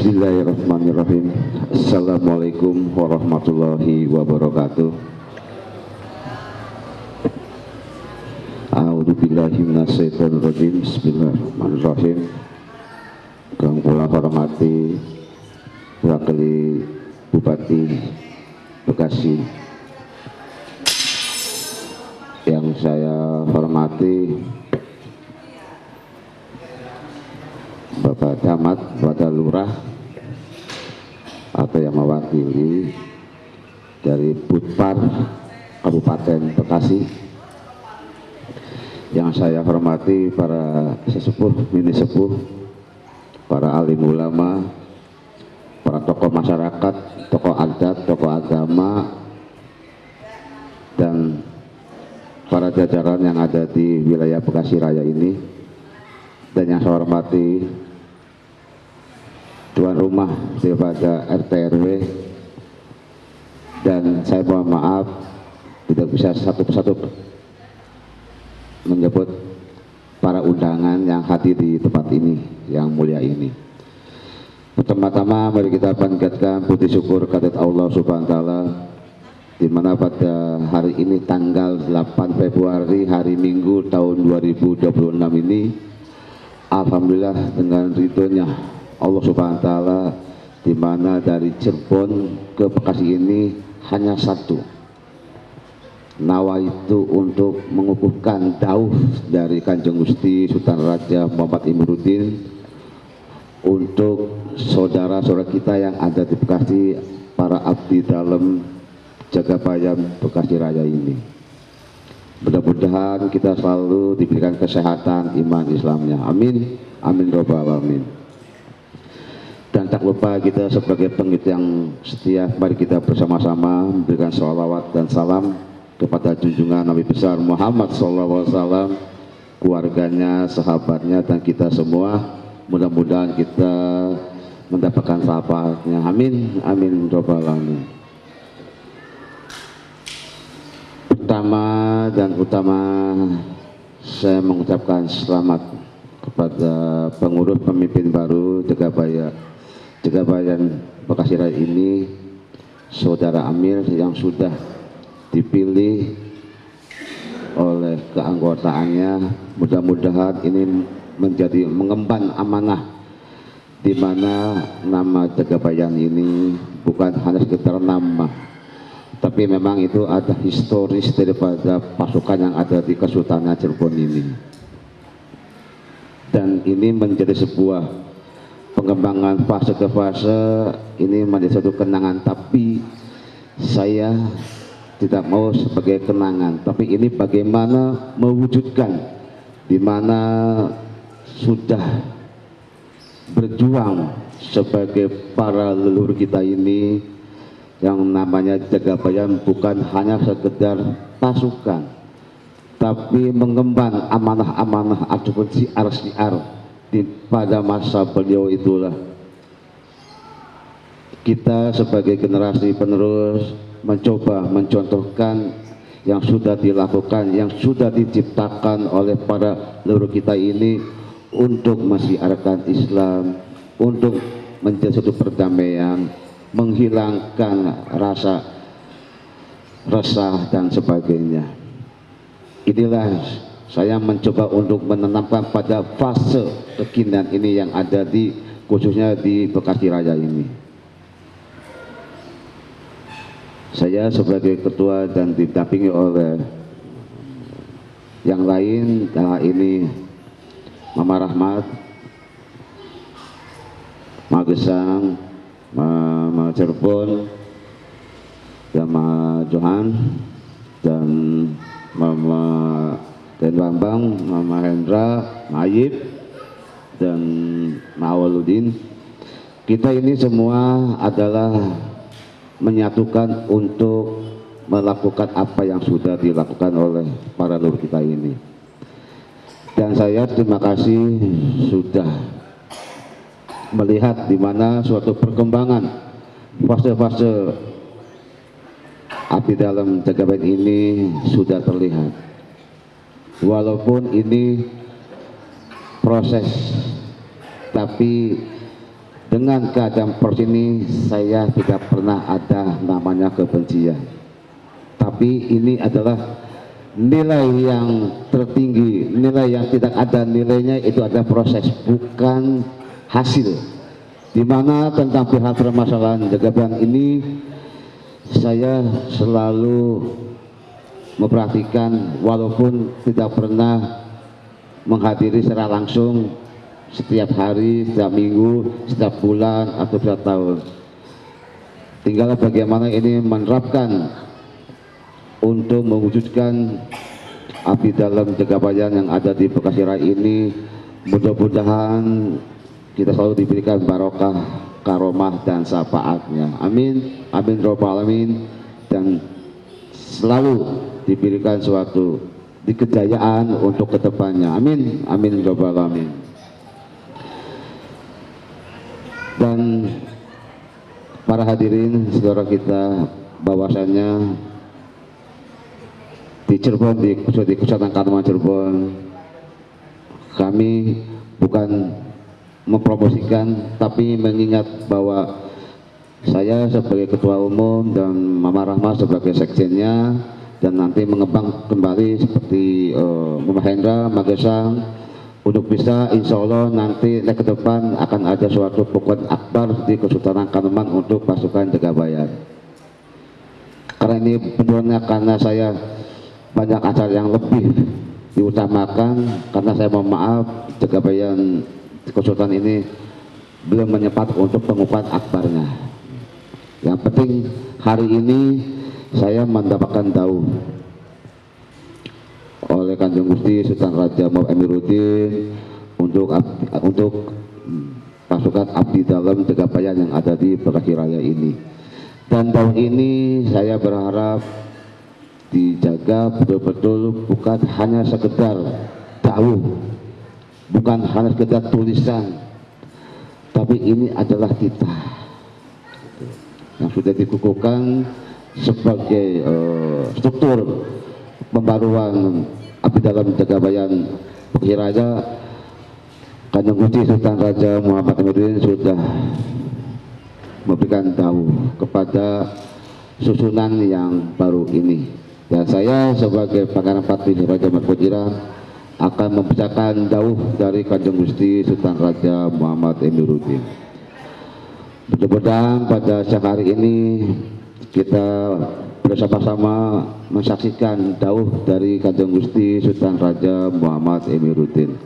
Bismillahirrahmanirrahim. Assalamualaikum warahmatullahi wabarakatuh. A'udzubillahi minasyaitonirrajim. Bismillahirrahmanirrahim. Kang kula hormati wakili Bupati Bekasi, yang saya hormati Bapak Camat, Bapak Lurah, atau yang mewakili dari Budpar Kabupaten Bekasi, yang saya hormati para sesepuh, mini sepuh, para alim ulama, para tokoh masyarakat, tokoh adat, tokoh agama, dan para jajaran yang ada di wilayah Bekasi Raya ini, dan yang saya hormati tuan rumah daripada RT RW, dan saya mohon maaf tidak bisa satu persatu menyebut para undangan yang hadir di tempat ini yang mulia ini. Pertama-tama mari kita panjatkan puji syukur kehadirat Allah Subhanahu wa taala, di mana pada hari ini tanggal 8 Februari hari Minggu tahun 2026 ini, alhamdulillah dengan ridhonya Allah Subhanahu wa taala, di mana dari Cirebon ke Bekasi ini hanya satu nawaitu untuk mengukuhkan dauh dari Kanjeng Gusti Sultan Raja Muhammad Imiruddin untuk saudara-saudara kita yang ada di Bekasi, para abdi dalam Jagabayam Bekasi Raya ini. Mudah-mudahan kita selalu diberikan kesehatan iman Islamnya. Amin. Amin robbal alamin. Dan tak lupa kita sebagai pengikut yang setia, mari kita bersama-sama memberikan sholawat dan salam kepada junjungan Nabi besar Muhammad SAW, keluarganya, sahabatnya, dan kita semua. Mudah-mudahan kita mendapatkan syafaatnya. Amin. Amin robbal alamin. Pertama dan utama, saya mengucapkan selamat kepada pengurus pemimpin baru Jagabayan Bekasi Raya ini, Saudara Amir, yang sudah dipilih oleh keanggotaannya. Mudah-mudahan ini menjadi mengemban amanah, di mana nama Jagabayan ini bukan hanya sekedar nama, tapi memang itu ada historis daripada pasukan yang ada di Kesultanan Cirebon ini. Dan ini menjadi sebuah pengembangan fase ke fase, ini menjadi satu kenangan, tapi saya tidak mau sebagai kenangan, tapi ini bagaimana mewujudkan, di mana sudah berjuang sebagai para leluhur kita ini, yang namanya Jagabayam bukan hanya sekedar pasukan, tapi mengemban amanah-amanah ataupun siar-siar. Pada masa beliau itulah kita sebagai generasi penerus mencoba mencontohkan yang sudah dilakukan, yang sudah diciptakan oleh para leluhur kita ini, untuk mensiarkan Islam, untuk menjadi suatu perdamaian, menghilangkan rasa resah dan sebagainya. Inilah saya mencoba untuk menanamkan pada fase kekinian ini yang ada di, khususnya di Bekasi Raya ini. Saya sebagai ketua dan didampingi oleh yang lain, ini Mama Rahmat, Mama Gesang, Mama Cirebon, dan Mama Johan, dan Mama Den Bambang, Mama Hendra, Mayib, dan Mawaludin. Kita ini semua adalah menyatukan untuk melakukan apa yang sudah dilakukan oleh para leluhur kita ini. Dan saya terima kasih sudah melihat di mana suatu perkembangan fase-fase abdi dalam Jagabayam ini sudah terlihat. Walaupun ini proses, tapi dengan keadaan seperti ini saya tidak pernah ada namanya kebencian, tapi ini adalah nilai yang tertinggi, nilai yang tidak ada nilainya itu adalah proses, bukan hasil. Dimana tentang pihak permasalahan Jagabayan ini saya selalu memperhatikan, walaupun tidak pernah menghadiri secara langsung setiap hari, setiap minggu, setiap bulan atau setiap tahun. Tinggal bagaimana ini menerapkan untuk mewujudkan abdi dalam Jagabayan yang ada di Bekasi Raya ini. Mudah-mudahan kita selalu diberikan barokah, karomah dan syafaatnya. Amin, amin robbal alamin, dan selalu diberikan suatu kejayaan untuk kedepannya. Amin, amin robbal alamin. Dan para hadirin saudara kita, bahwasannya di Cirebon, di Kecamatan Kanoman Cirebon, kami bukan mempromosikan tapi mengingat bahwa saya sebagai ketua umum dan Mama Rahma sebagai sekjennya, dan nanti mengembang kembali seperti Mama Hendra, Magesang, untuk bisa insya Allah nanti ke depan akan ada suatu pokok akbar di Kesultanan Kanoman untuk pasukan Jagabayan. Karena ini benarnya karena saya banyak acara yang lebih diutamakan, karena saya mohon maaf Jagabayan Kesultanan ini belum menyepat untuk pengukuhan akbarnya. Yang penting hari ini saya mendapatkan dauh oleh Kanjeng Gusti Sultan Raja Muhammad Emiruddin untuk pasukan abdi dalam Jagabayan yang ada di Bekasi Raya ini. Dan tahun ini saya berharap dijaga betul-betul, bukan hanya sekedar dauh, bukan hanya sekedar tulisan, tapi ini adalah kita yang sudah dikukuhkan sebagai struktur pembaruan abdi dalam Jagabayan Bekasi Raya. Kanjeng Gusti Sultan Raja Muhammad Emiruddin sudah memberikan dauh kepada susunan yang baru ini, dan saya sebagai Pangeran Patih Raja Markojira akan membacakan dauh dari Kanjeng Gusti Sultan Raja Muhammad Emiruddin. Mudah-mudahan pada siang hari ini kita bersama-sama menyaksikan dauh dari Kanjeng Gusti Sultan Raja Muhammad Emiruddin.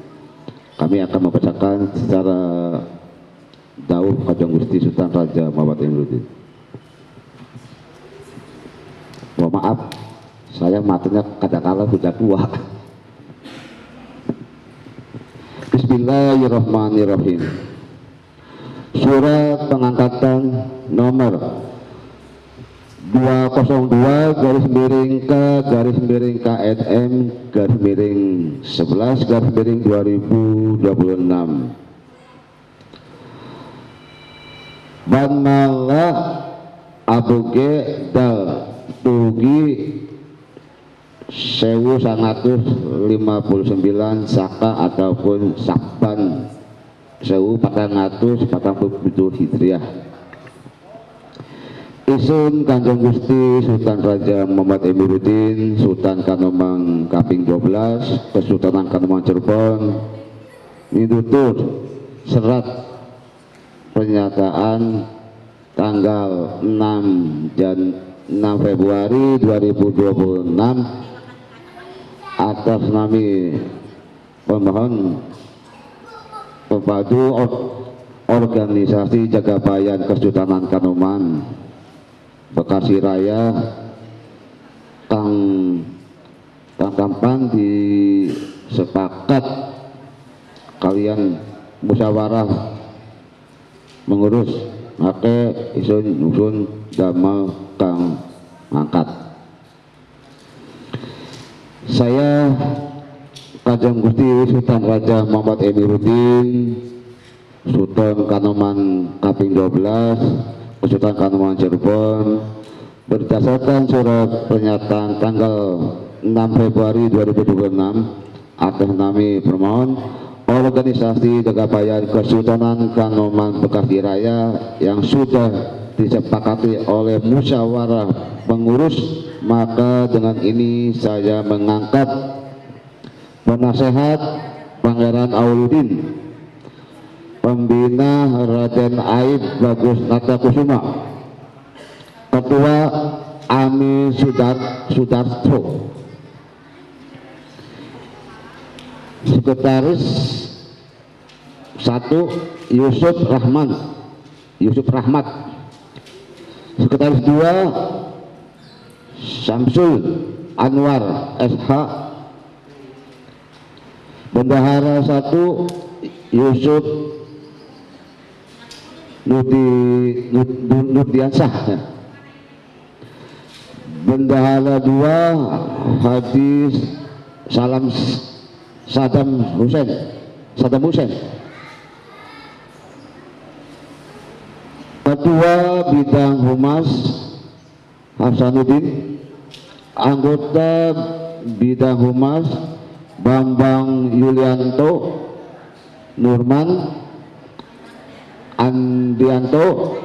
Kami akan membacakan secara dauh Kanjeng Gusti Sultan Raja Muhammad Emiruddin. Mohon maaf, saya matanya kadang-kadang sudah tua. Bismillahirrahmanirrahim. Surat pengangkatan nomor 202/KSM/11/2026. Ban malah abuge dal tugi 1959 saka ataupun Sakban 1447 Hijriah. Isun Kanjeng Gusti Sultan Raja Muhammad Emiruddin Sultan Kanoman kaping 12 Kesultanan Kanoman Cirebon minutur serat pernyataan tanggal 6 Februari 2026 atas nama pemohon pepadu organisasi Jagabayan Kesultanan Kanoman Bekasi Raya kang kampan disepakat kalian musyawarah mengurus make isun damel kang angkat. Saya Kanjeng Gusti Sultan Raja Muhammad Emiruddin Sultan Kanoman kaping 12 Kesultanan Kanoman Cirebon berdasarkan surat pernyataan tanggal 6 Februari 2026 atas nama permohon organisasi Jagabayan Kesultanan Kanoman Bekasi Raya yang sudah disepakati oleh musyawarah pengurus, maka dengan ini saya mengangkat penasehat Pangeran Auludin, pembina Raden Aib Bagus Natakusuma, ketua Ami Sudarto, sekretaris 1 Yusuf Rahmat, sekretaris 2 Samsul Anwar SH, bendahara 1 Yusuf Nurdiansah, bendahara 2 Hadis Saddam Hussein, ketua bidang humas Hasanuddin, anggota bidang humas Bambang Yulianto, Nurman Andianto,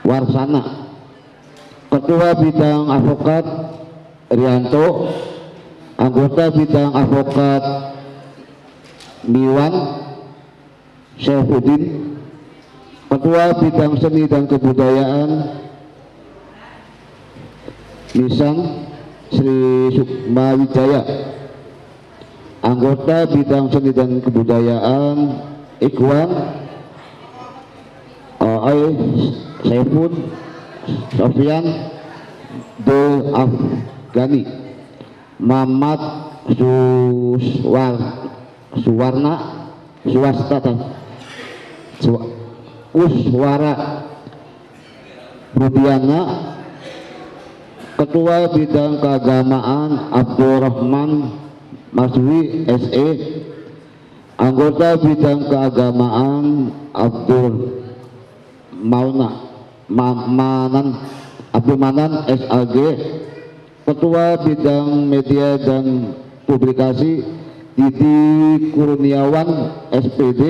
Warsana, ketua bidang advokat Rianto, anggota bidang advokat Miwan Syaifuddin, ketua bidang seni dan kebudayaan Nisan Sri Sukma Wijaya, anggota bidang seni dan kebudayaan Ikhwan Saifun Sofian De Afghani, Mamat Uswara Rubiana, ketua bidang keagamaan Abdurrahman Maswi SE, anggota bidang keagamaan Abdul Manan SAG, ketua bidang media dan publikasi Didi Kurniawan SPD,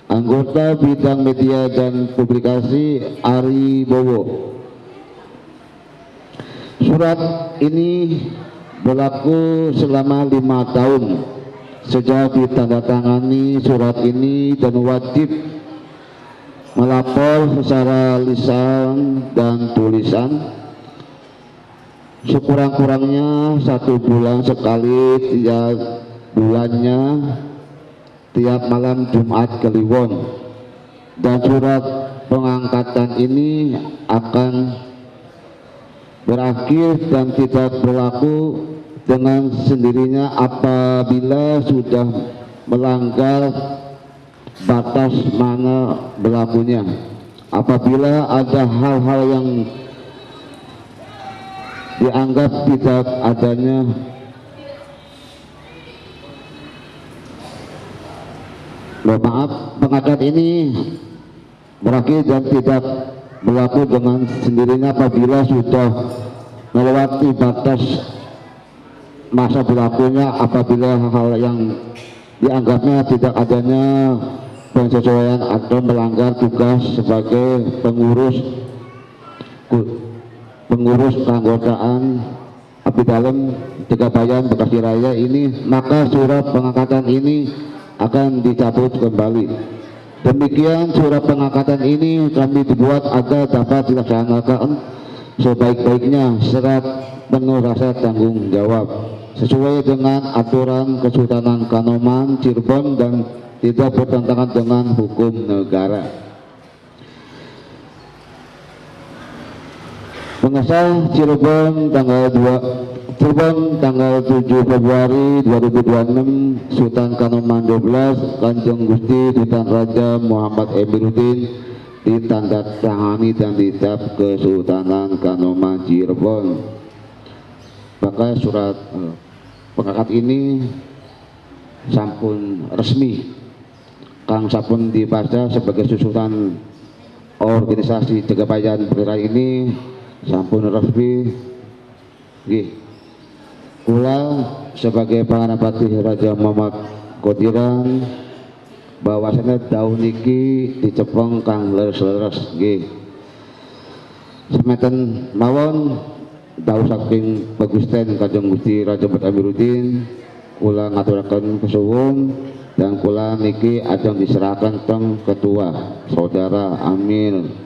anggota bidang media dan publikasi Ari Bowo. Surat ini berlaku selama 5 tahun sejak ditandatangani surat ini dan wajib melapor secara lisan dan tulisan sekurang-kurangnya 1 bulan sekali, tiap bulannya tiap malam Jumat Kliwon, dan surat pengangkatan ini akan berakhir dan tidak berlaku dengan sendirinya apabila sudah melanggar batas mana berlakunya. Apabila ada hal-hal yang dianggap tidak adanya pengangkatan ini berakhir dan tidak berlaku dengan sendirinya apabila sudah melewati batas masa berlakunya, apabila hal yang dianggapnya tidak adanya penyesuaian atau melanggar tugas sebagai pengurus keanggotaan Abdi Dalem Jagabayan Bekasi Raya ini, maka surat pengangkatan ini akan dicabut kembali. Demikian surat pengangkatan ini kami dibuat agar dapat dilaksanakan sebaik-baiknya serta penuh rasa tanggung jawab sesuai dengan aturan Kesultanan Kanoman Cirebon dan tidak bertentangan dengan hukum negara. Pengesah Cirebon tanggal 7 Februari 2026, Sultan Kanoman 12 Kanjeng Gusti Sultan Raja Muhammad Emiruddin ditandatangani dan ditap Kesultanan Kanoman Cirebon. Maka surat pengangkat ini sampun resmi kang sampun dibaca sebagai susunan organisasi Jagabayan Bekasi ini sampun resmi nggih kula sebagai Panganapati Raja Muhammad Qodiran bahwasanya daun niki dicepeng kang leres-leres nggih semeten mawon daun saking Pagusten Kanjeng Gusti Raja Muhammad Amiruddin kula ngaturaken kesuwun dan kula niki ajeng diserahkan teng ketua saudara Amil.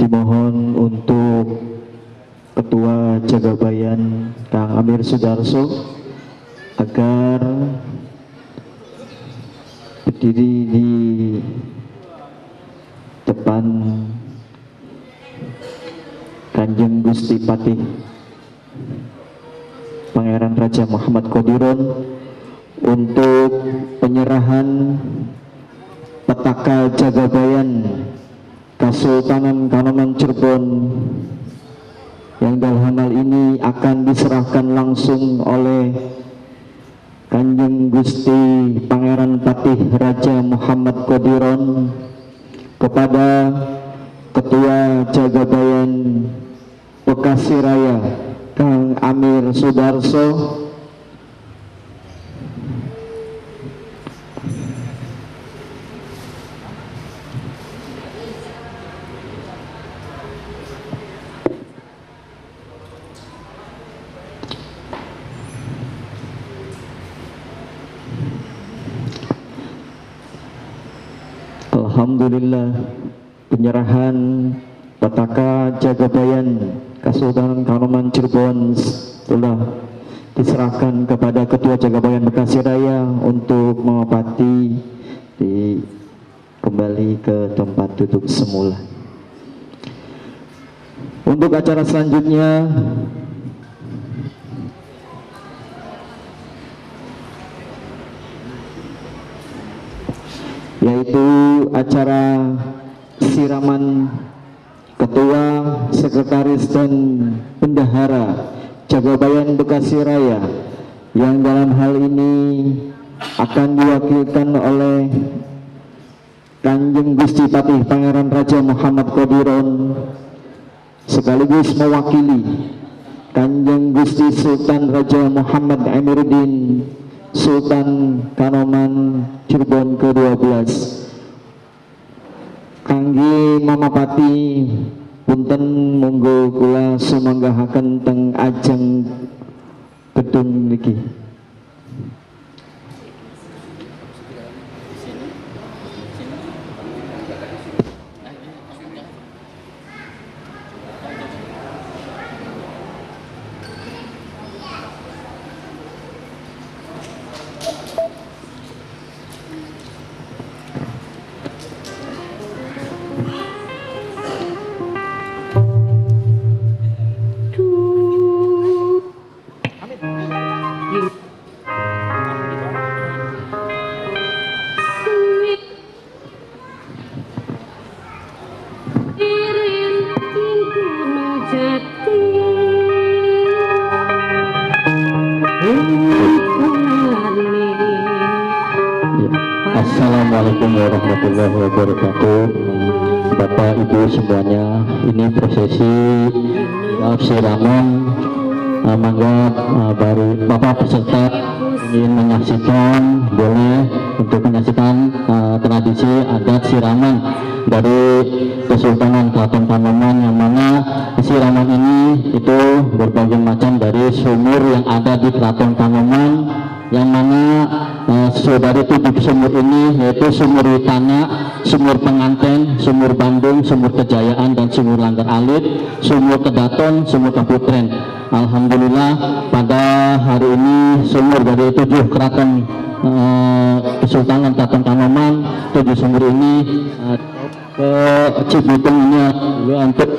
Dimohon untuk Ketua Jagabayan Kang Amir Sudarso agar berdiri di depan Kanjeng Gusti Patih Pangeran Raja Muhammad Qodiran untuk penyerahan petaka Jagabayan Kesultanan Kanoman Cirebon yang dalam hal ini akan diserahkan langsung oleh Kanjeng Gusti Pangeran Patih Raja Muhammad Qodiran kepada Ketua Jagabayan Bekasi Raya Kang Amir Sudarso. Alhamdulillah, penyerahan petaka Jagabayan Kesultanan Kanoman Cirebon telah diserahkan kepada Ketua Jagabayan Bekasi Raya untuk menghormati kembali ke tempat duduk semula. Untuk acara selanjutnya yaitu acara siraman Ketua, Sekretaris dan Bendahara Jagabayan Bekasi Raya yang dalam hal ini akan diwakilkan oleh Kanjeng Gusti Patih Pangeran Raja Muhammad Qodiran sekaligus mewakili Kanjeng Gusti Sultan Raja Muhammad Amiruddin Sultan Kanoman Cirebon ke-12 kangge mamapati punten monggo kula sumanggahaken teng ajeng gedung niki. Assalamualaikum warahmatullahi wabarakatuh. Bapak Ibu semuanya, ini prosesi siraman. Mangga baru Bapak peserta ingin menyaksikan boleh untuk menyaksikan tradisi adat siraman dari Kesultanan Keraton Kanoman, yang mana siraman ini itu berbagai macam dari sumur yang ada di Keraton Kanoman, yang mana dari 7 sumur ini yaitu sumur Witana, sumur Penganten, sumur Bandung, sumur Kejayaan, dan sumur Langgar Alit, sumur Kedaton, sumur Kaputren. Alhamdulillah pada hari ini sumur dari 7 keraton Kesultanan Keraton Kanoman, 7 sumur ini ke Cibitung ini untuk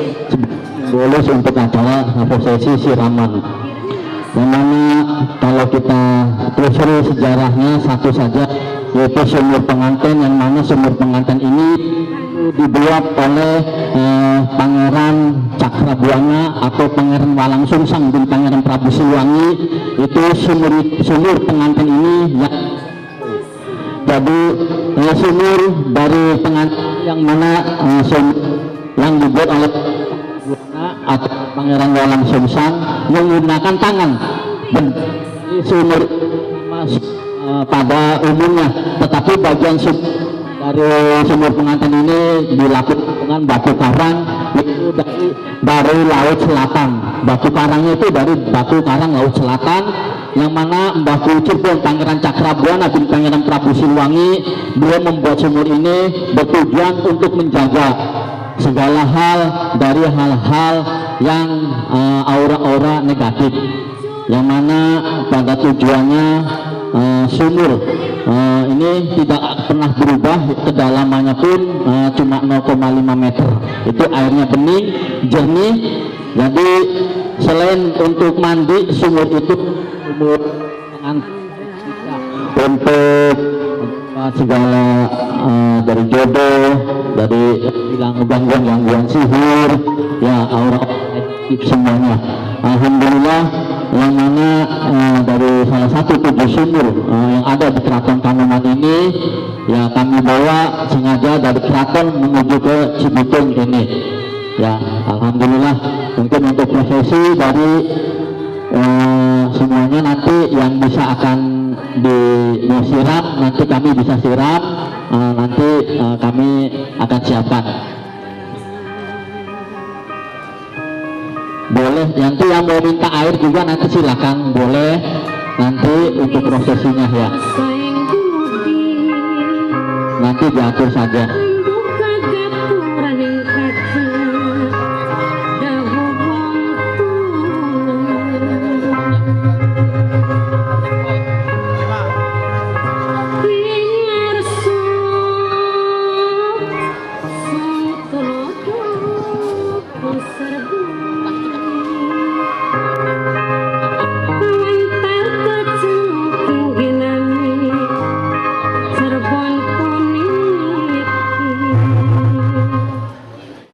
boleh untuk acara prosesi siraman. Yang mana kalau kita telusuri sejarahnya satu saja, yaitu sumur Penganten, yang mana sumur Penganten ini dibuat oleh Pangeran Cakrabuana atau Pangeran Walang Sungsang bin Pangeran Prabu Siliwangi. Itu sumur Penganten ini jadi sumur dari Penganten yang mana yang dibuat oleh atau Pangeran Walang Sungsang menggunakan tangan di sumur pada umumnya, tetapi bagian dari sumur Penganten ini dilakukan dengan batu karang itu dari Laut Selatan. Batu karangnya itu dari batu karang Laut Selatan, yang mana Mbah Kucur pun Pangeran Cakrabuana bin Pangeran Prabu Siliwangi beliau membuat sumur ini bertujuan untuk menjaga segala hal dari hal-hal yang aura-aura negatif, yang mana pada tujuannya sumur ini tidak pernah berubah, kedalamannya pun cuma 0,5 meter. Itu airnya bening, jernih. Jadi selain untuk mandi, sumur itu sumur untuk segala dari jodoh, dari gangguan sihir, ya aura semuanya. Alhamdulillah, yang mana dari salah satu 7 sumur yang ada di Keraton Kanoman ini, ya kami bawa sengaja dari keraton menuju ke Cibitung ini. Ya, alhamdulillah. Mungkin untuk prosesi dari semuanya nanti yang bisa akan mau siram, nanti kami bisa siram, nanti kami akan siapkan. Boleh, nanti yang mau minta air juga nanti silakan, boleh nanti untuk prosesinya ya. Nanti diatur saja.